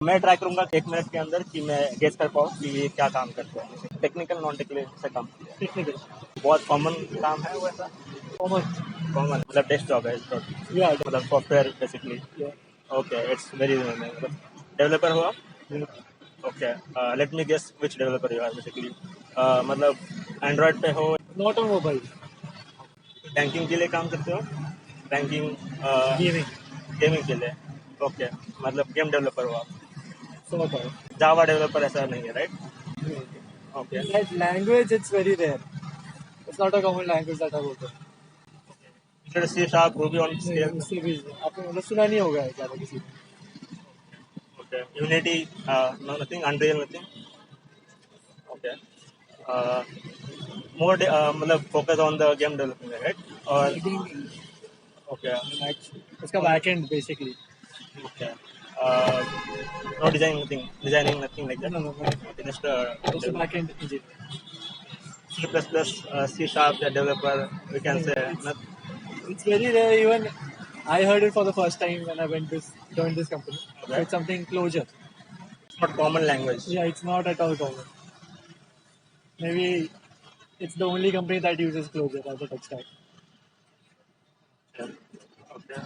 मैं ट्राई करूंगा 1 मिनट के अंदर कि मैं गेस कर पाऊँ कि ये क्या काम करते हैं, टेक्निकल नॉन टेक्निकल से काम। टेक्निकल बहुत कॉमन काम है वैसा, कॉमन कॉमन मतलब डेस्क जॉब है या मतलब software basically. Okay, it's very मतलब डेवलपर हो आप? Okay, let me guess which developer you are basically. मतलब एंड्रॉयड पे हो? नॉट ऑन मोबाइल, बैंकिंग के लिए काम करते हो? बैंकिंग, गेमिंग गेमिंग के लिए? ओके, मतलब गेम डेवलपर हो आप? Sort of. जावा डेवलपर ऐसा नहीं है, right? Okay, That language, it's very rare. It's not a common language that I work with. C sharp, Ruby on scale? इससे भी आपने मतलब सुना नहीं होगा ज़्यादा किसी ने. Okay, unity, no nothing, unreal nothing? Okay, more मतलब focus on the game development, right? और ओके, उसका backend basically. Okay, no designing nothing like No, no, no. That, just Just a backend engineer. C plus plus, C sharp developer, we can say. It's very rare. Even I heard it for the first time when I joined this company. So Okay. it's something Clojure. It's not common language. Yeah, it's not at all common. Maybe it's the only company that uses Clojure as a tech stack. Okay.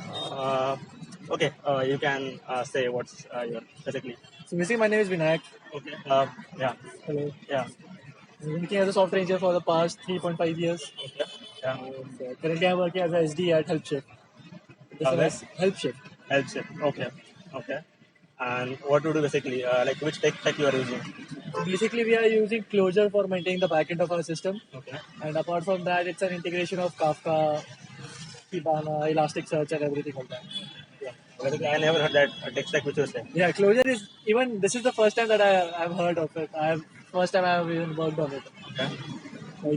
Okay. You can say what's your basically. So basically, my name is Vinayak. Okay. Yeah. Hello. Yeah. I'm working as a software engineer for the past 3.5 years. Okay. Yeah. And currently, I'm working as a SD at HelpShift. This is HelpShift. Helps it. Okay. Okay. And what to do basically? Like which tech you are using? So basically, we are using Clojure for maintaining the backend of our system. Okay. And apart from that, it's an integration of Kafka, Kibana, Elasticsearch, and everything like that. Yeah. Basically, I never heard that tech stack which you say. Yeah, Clojure is even this is the first time that I've heard of it. First time I've even worked on it. Okay.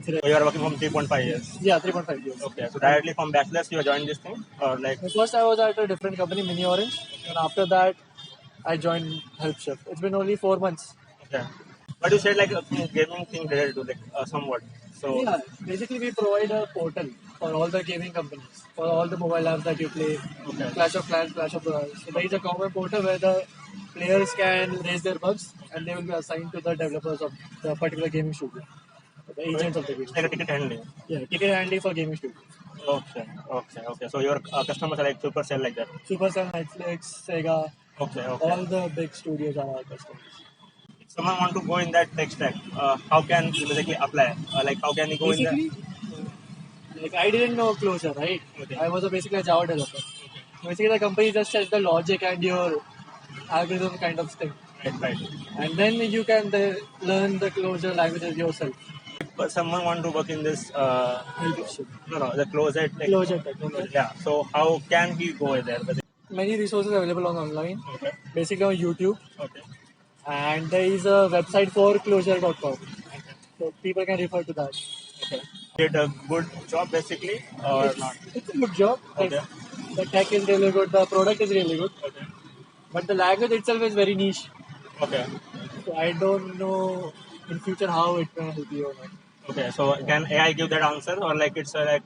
So you are working from 3.5 years. Yeah, 3.5 years. Okay. So directly from bachelor's you joined this thing, or like? First, I was at a different company, Mini Orange, and after that, I joined HelpShift. It's been only 4 months. Okay. But you said like a gaming thing related to like somewhat. So Yeah, basically we provide a portal for all the gaming companies, for all the mobile apps that you play, okay. Clash of Clans, Clash of Royale. So there is a common portal where the players can raise their bugs and they will be assigned to the developers of the particular gaming studio, the agents of the gaming. Like a ticket handling. Yeah, ticket handling for gaming studios. Okay, okay, okay. So your customers are like Supercell like that. Supercell, Netflix, Sega. Okay, okay. All the big studios are our customers. If someone want to go in that tech stack, how can he basically apply? Like how can he go basically, in there? Like I didn't know Clojure, right? Okay. I was basically a Java developer. Basically, the company just sets the logic and your algorithm kind of thing. Right, right. And then you can learn the Clojure languages yourself. But someone want to work in this, no, the Clojure tech. Clojure tech. Yeah. So how can he go there? Many resources available online. Okay. Basically on YouTube. Okay. And there is a website for Clojure.com. Okay. So people can refer to that. Okay. Did a good job basically or not? It's a good job. Okay. The tech is really good. The product is really good. Okay. But the language itself is very niche. Okay. So I don't know in future how it can help you or not. Okay. So can AI give that answer or like it's like?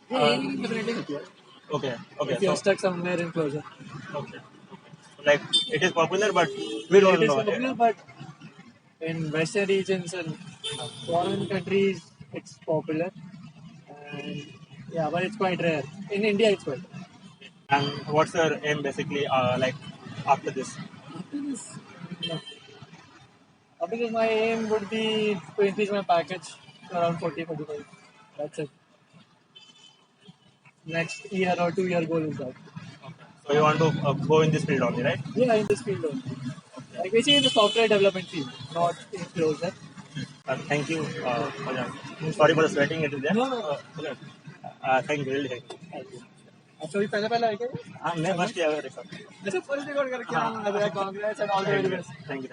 Yeah, definitely help you. Okay. Okay. If you're stuck somewhere in Clojure. Okay. Like it is popular, but we don't know. It is popular, but in Western regions and foreign countries, it's popular. And yeah, but it's quite rare. In India, it's quite rare. And what's your aim basically? Like after this? After this, my aim would be to increase my package to around 40-45. That's it. Next year or 2 year goal is that. So you want to go in this field only, right? Yeah, in this field only. Like basically in the software development field, not in Clojure. Thank you. Sorry for the sweating. It is there. No. Thank you. Really thank you. Thank you. Actually, पहले है क्या? मैं first year अच्छा first record करके Congress and all the very best. Thank you.